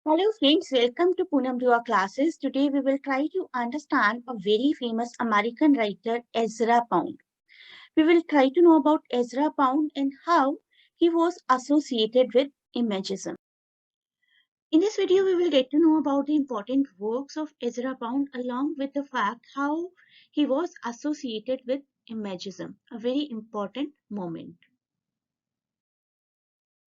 Hello friends, welcome to Poonam Dua classes. Today we will try to understand a very famous American writer, Ezra Pound. We will try to know about Ezra Pound and how he was associated with Imagism. In this video, we will get to know about the important works of Ezra Pound along with the fact how he was associated with Imagism, a very important moment.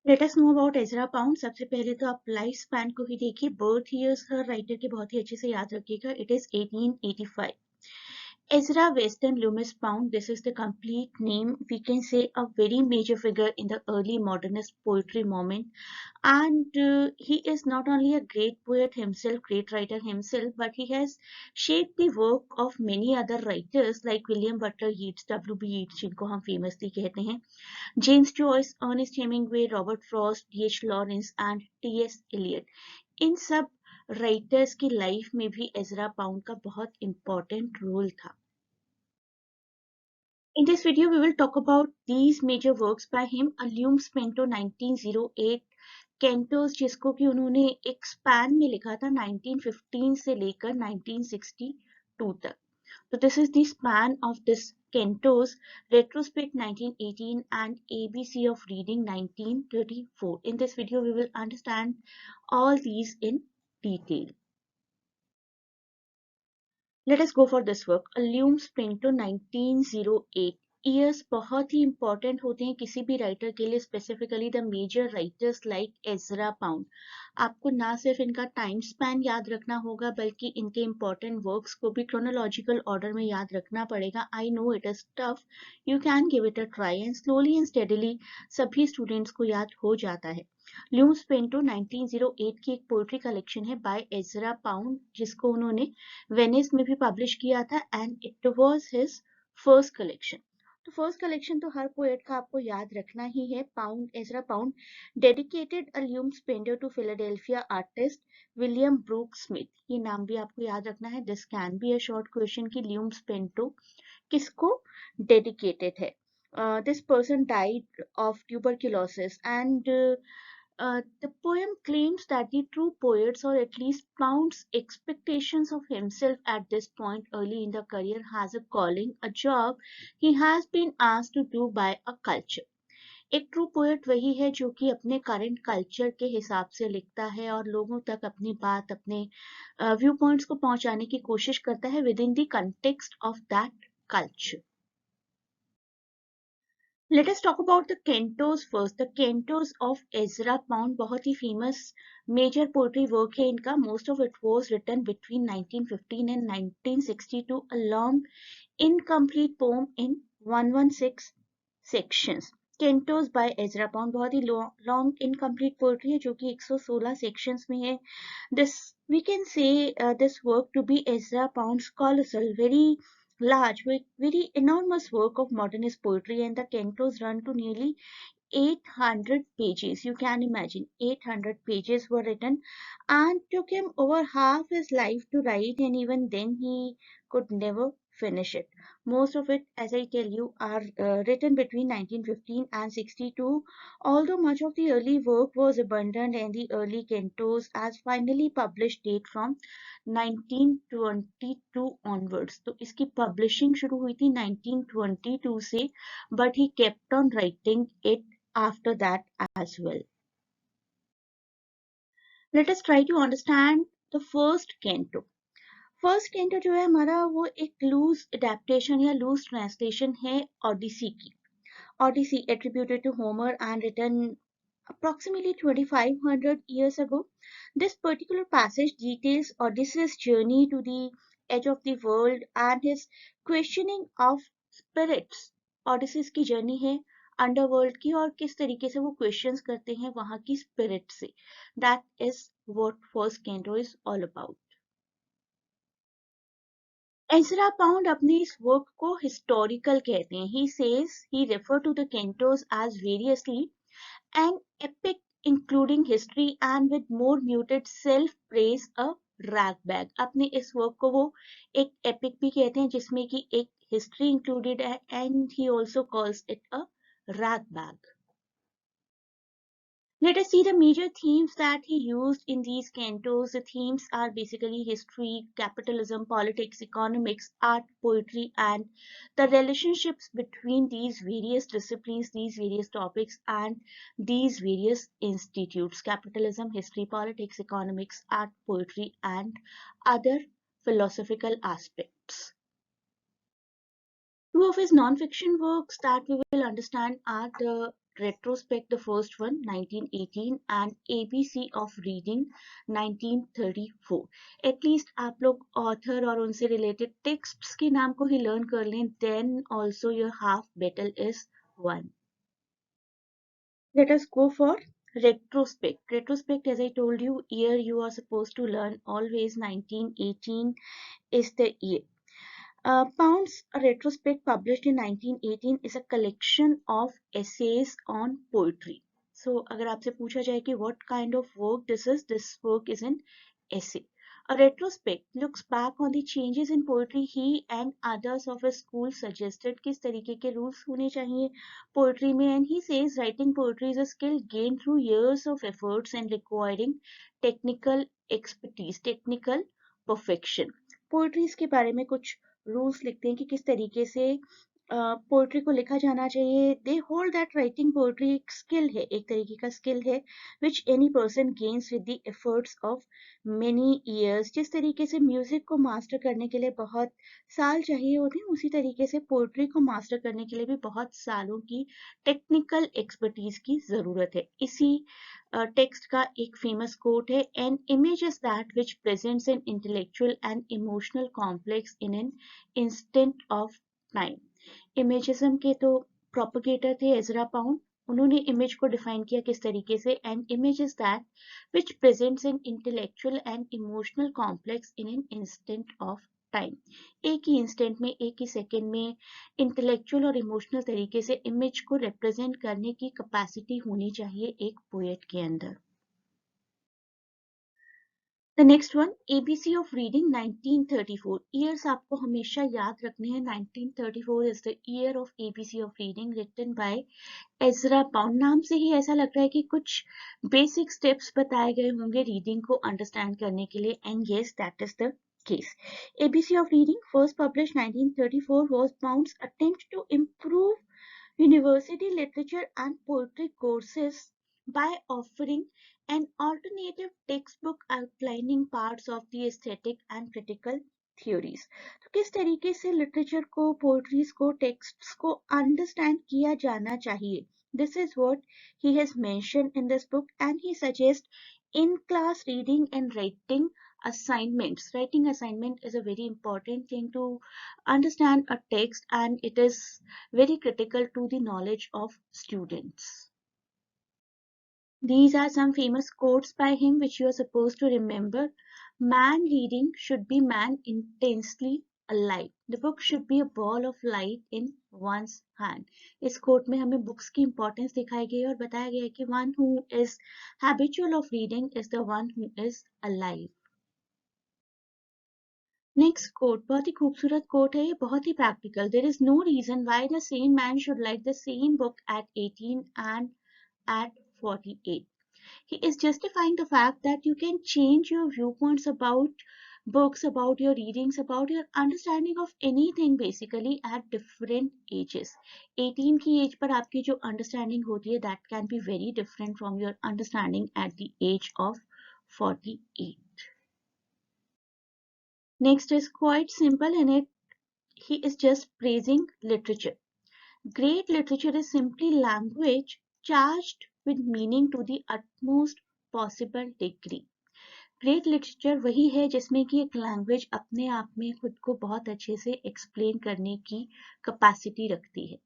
Let us know about Ezra pound. सबसे पहले तो आप life span को ही देखिए. Birth years हर writer के बहुत ही अच्छे से याद रखिएगा. It is 1885. Ezra Weston Loomis Pound, this is the complete name. We can say a very major figure in the early modernist poetry moment. And he is not only a great poet himself, great writer himself, but he has shaped the work of many other writers like William Butler Yeats, W.B. Yeats, जिनको हम famously कहते हैं, James Joyce, Ernest Hemingway, Robert Frost, D.H. Lawrence and T.S. Eliot. इन सब writers की life में भी Ezra pound का बहुत इम्पोर्टेंट रोल था. In this video, we will talk about these major works by him. Allumes Pinto 1908, Cantatos जिसको कि उन्होंने एक स्पैन में लिखा था 1915 से लेकर 1962 तक. So this is the span of this Cantatos, retrospect 1918 and ABC of reading 1934. In this video, we will understand all these in detail. Let us go for this work. Allumes Pinto 1908. Years बहुत ही important होते हैं किसी भी writer के लिए, specifically the major writers like Ezra Pound. आपको ना सिर्फ इनका टाइम स्पैन याद रखना होगा बल्कि इनके इंपॉर्टेंट वर्क्स को भी क्रोनोलॉजिकल ऑर्डर में याद रखना पड़ेगा. I know it is tough, you can give it a try and slowly and steadily सभी स्टूडेंट्स को याद हो जाता है. ल्यूम्स पेंटो 1908 की एक पोएट्री कलेक्शन है बाय एजरा पाउंड जिसको उन्होंने वेनिस में भी पब्लिश किया था and it was his first collection. तो फर्स्ट कलेक्शन तो हर पोएट का आपको याद रखना ही है. Pound, Ezra Pound dedicated a lume spento to Philadelphia artist William Brooke Smith. ये नाम भी आपको याद रखना है. This can be a short question कि ल्यूम्स पेंटो किसको डेडिकेटेड है. This person died of tuberculosis and the poem claims that the true poets, or at least Pound's expectations of himself at this point early in the career, has a calling, a job he has been asked to do by a culture. एक true poet वही है जो कि अपने current culture के हिसाब से लिखता है और लोगों तक अपनी बात, अपने व्यू पॉइंट्स को पहुंचाने की कोशिश करता है with in the context of that culture. Let us talk about the Cantos first. The Cantos of Ezra Pound बहुत ही famous major poetry work है इनका. Most of it was written between 1915 and 1962, a long incomplete poem in 116 sections. Cantos by Ezra Pound बहुत ही long incomplete poetry है जो कि 116 sections में है. This we can say this work to be Ezra Pound's colossal, very large, very enormous work of modernist poetry, and the cantos run to nearly 800 pages. You can imagine 800 pages were written and took him over half his life to write, and even then he could never finish it. Most of it, as I tell you, are written between 1915 and 62, although much of the early work was abandoned and the early cantos as finally published date from 1922 onwards. तो इसकी publishing शुरू हुई थी 1922 से, but he kept on writing it after that as well. Let us try to understand the first canto. First canto जो है हमारा वो एक लूज अडेप्टेशन या लूज ट्रांसलेशन है ओडिसी की. Odyssey attributed to Homer and written approximately 2500 years ago. This particular passage details Odysseus' journey to the edge of the world and his questioning of spirits. Odysseus की journey है underworld की और किस तरीके से वो क्वेश्चंस करते हैं वहां की स्पिरिट से. That is what first canto is all about. Ezra Pound अपने इस वर्क को हिस्टोरिकल कहते हैं. He says he referred to the cantos as variously an epic including history and with more muted self-praise a ragbag. अपने इस work को वो एक epic भी कहते हैं जिसमें कि एक history included है and he also calls it a ragbag. Let us see the major themes that he used in these cantos. The themes are basically history, capitalism, politics, economics, art, poetry, and the relationships between these various disciplines, these various topics, and these various institutes: capitalism, history, politics, economics, art, poetry, and other philosophical aspects. Two of his non-fiction works that we will understand are the retrospect, the first one 1918, and ABC of reading 1934. At least आप लोग author और उनसे related texts के नाम को ही learn कर लें, then also your half battle is won. Let us go for retrospect. Retrospect, as I told you, year you are supposed to learn always 1918 is the year. Pound's retrospect, published in 1918, is a collection of essays on poetry. So, अगर आपसे पूछा जाए कि what kind of work this work is an essay. A retrospect looks back on the changes in poetry he and others of his school suggested. किस तरीके के rules होने चाहिए poetry में, and he says writing poetry is a skill gained through years of efforts and requiring technical expertise, technical perfection. Poetries के बारे में कुछ रूल्स लिखते हैं कि किस तरीके से पोएट्री को लिखा जाना चाहिए. They hold that writing poetry एक स्किल है, एक तरीके का स्किल है which any person gains with the efforts of many years. जिस तरीके से म्यूजिक को मास्टर करने के लिए बहुत साल चाहिए होते हैं, उसी तरीके से पोएट्री को मास्टर करने के लिए भी बहुत सालों की टेक्निकल एक्सपर्टीज की जरूरत है. इसी टेक्स्ट का एक फेमस कोट है, an image is that which presents an intellectual and emotional complex in an instant of time. Imagism के तो प्रोपगेटर थे एजरा पाउंड. उन्होंने इमेज को डिफाइन किया किस तरीके से, an image is that which presents an intellectual and emotional complex in an instant of time. एक ही इंस्टेंट में, एक ही सेकेंड में इंटेलेक्चुअल और इमोशनल तरीके से इमेज को रिप्रेजेंट करने की कैपेसिटी होनी चाहिए एक पोएट के अंदर. The next one, ABC of Reading 1934. Years आपको हमेशा याद रखने हैं. 1934 is the year of ABC of Reading, written by Ezra Pound. नाम से ही ऐसा लग रहा है कि कुछ बेसिक स्टेप्स बताए गए होंगे रीडिंग को अंडरस्टैंड करने के लिए, and yes, that is the case. ABC of Reading, first published 1934, was Pound's attempt to improve university literature and poetry courses by offering an alternative textbook outlining parts of the aesthetic and critical theories. तो किस तरीके से literature को, poetries को, texts को understand किया जाना चाहिए. This is what he has mentioned in this book, and he suggests in class reading and writing assignments. Writing assignment is a very important thing to understand a text, and it is very critical to the knowledge of students. These are some famous quotes by him which you are supposed to remember. Man reading should be man intensely alive. The book should be a ball of light in one's hand. इस quote में हमें books की importance दिखाई गई और बताया गया है कि one who is habitual of reading is the one who is alive. Next quote, बहुत ही खूबसूरत quote है ये, बहुत ही practical. There is no reason why the same man should like the same book at 18 and at 48. He is justifying the fact that you can change your viewpoints about books, about your readings, about your understanding of anything basically at different ages. 18 की age पर आपकी जो understanding होती है, that can be very different from your understanding at the age of 48. Next is quite simple in it. He is just praising literature. Great literature is simply language charged with meaning to the utmost possible degree. Great literature वही है जिसमें कि एक language अपने आप में खुद को बहुत अच्छे से एक्सप्लेन करने की कैपेसिटी रखती है.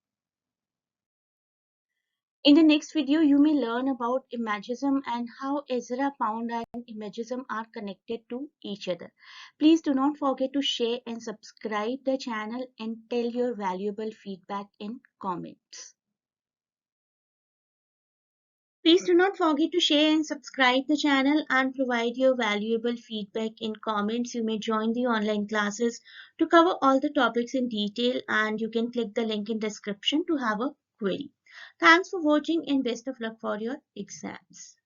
In the next video, you may learn about Imagism and how Ezra Pound and Imagism are connected to each other. Please do not forget to share and subscribe the channel and tell your valuable feedback in comments. Please do not forget to share and subscribe the channel and provide your valuable feedback in comments. You may join the online classes to cover all the topics in detail, and you can click the link in description to have a query. Thanks for watching and best of luck for your exams.